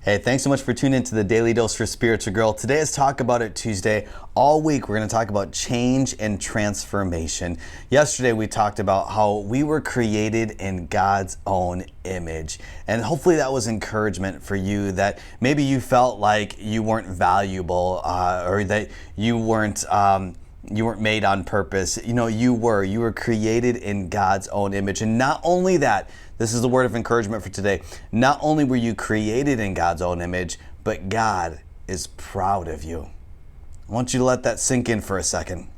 Hey, thanks so much for tuning into the Daily Dose for Spiritual Growth. Today is Talk About It Tuesday. All week we're going to talk about change and transformation. Yesterday we talked about how we were created in God's own image. And hopefully that was encouragement for you, that maybe you felt like you weren't valuable or that you weren't made on purpose. You were created in God's own image. And not only that, this is the word of encouragement for today. Not only were you created in God's own image, but God is proud of you. I want you to let that sink in for a second.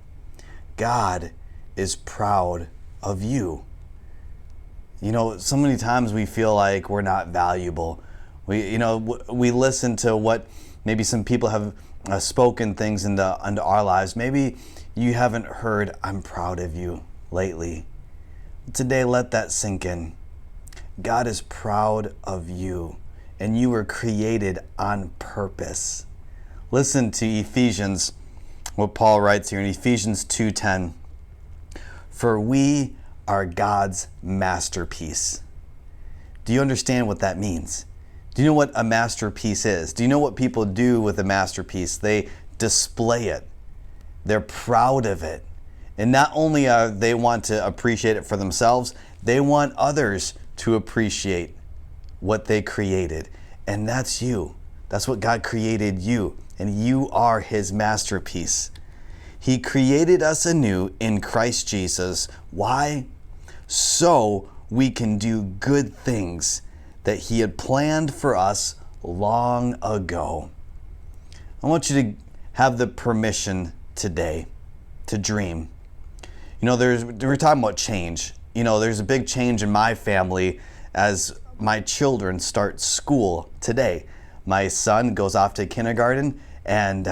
God is proud of you. So many times we feel like we're not valuable. We listen to what maybe some people have spoken things into our lives. Maybe you haven't heard, "I'm proud of you," lately. Today, let that sink in. God is proud of you, and you were created on purpose. Listen to Ephesians, what Paul writes here in Ephesians 2:10. For we are God's masterpiece. Do you understand what that means? Do you know what a masterpiece is? Do you know what people do with a masterpiece? They display it. They're proud of it. And not only they want to appreciate it for themselves, they want others to appreciate what they created. And that's you. That's what God created you. And you are His masterpiece. He created us anew in Christ Jesus. Why? So we can do good things that He had planned for us long ago. I want you to have the permission today to dream. We're talking about change. There's a big change in my family as my children start school today. My son goes off to kindergarten, and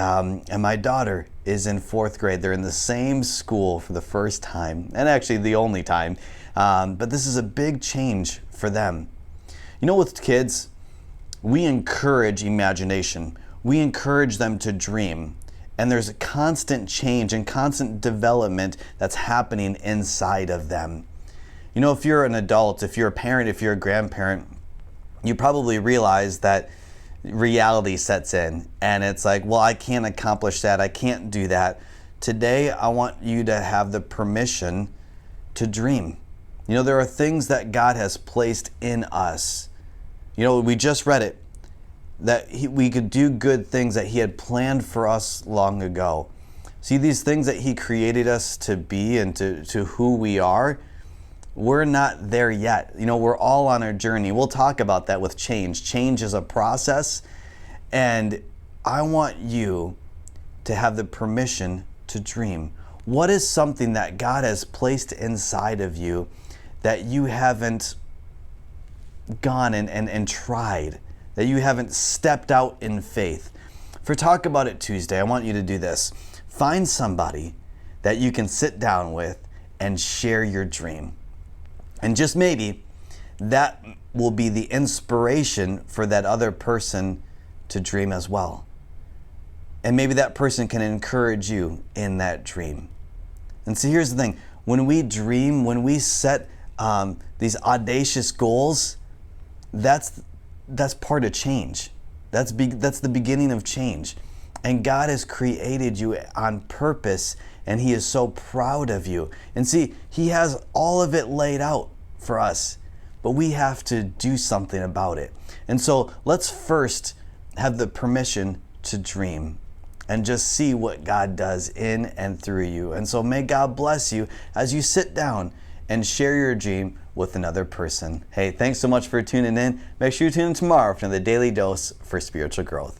my daughter is in 4th grade. They're in the same school for the first time, and actually the only time. But this is a big change for them. With kids, we encourage imagination. We encourage them to dream. And there's a constant change and constant development that's happening inside of them. If you're an adult, if you're a parent, if you're a grandparent, you probably realize that reality sets in. And it's like, well, I can't accomplish that. I can't do that. Today, I want you to have the permission to dream. There are things that God has placed in us. We just read it, that we could do good things that He had planned for us long ago. See, these things that He created us to be and to who we are, we're not there yet. We're all on our journey. We'll talk about that with change. Change is a process, and I want you to have the permission to dream. What is something that God has placed inside of you that you haven't gone and tried, that you haven't stepped out in faith? For Talk About It Tuesday, I want you to do this. Find somebody that you can sit down with and share your dream. And just maybe that will be the inspiration for that other person to dream as well. And maybe that person can encourage you in that dream. And see, here's the thing. When we dream, when we set these audacious goals, that's part of change. That's the beginning of change. And God has created you on purpose, and He is so proud of you. And see, He has all of it laid out for us, but we have to do something about it. And so let's first have the permission to dream and just see what God does in and through you. And so may God bless you as you sit down and share your dream with another person. Hey, thanks so much for tuning in. Make sure you tune in tomorrow for the Daily Dose for Spiritual Growth.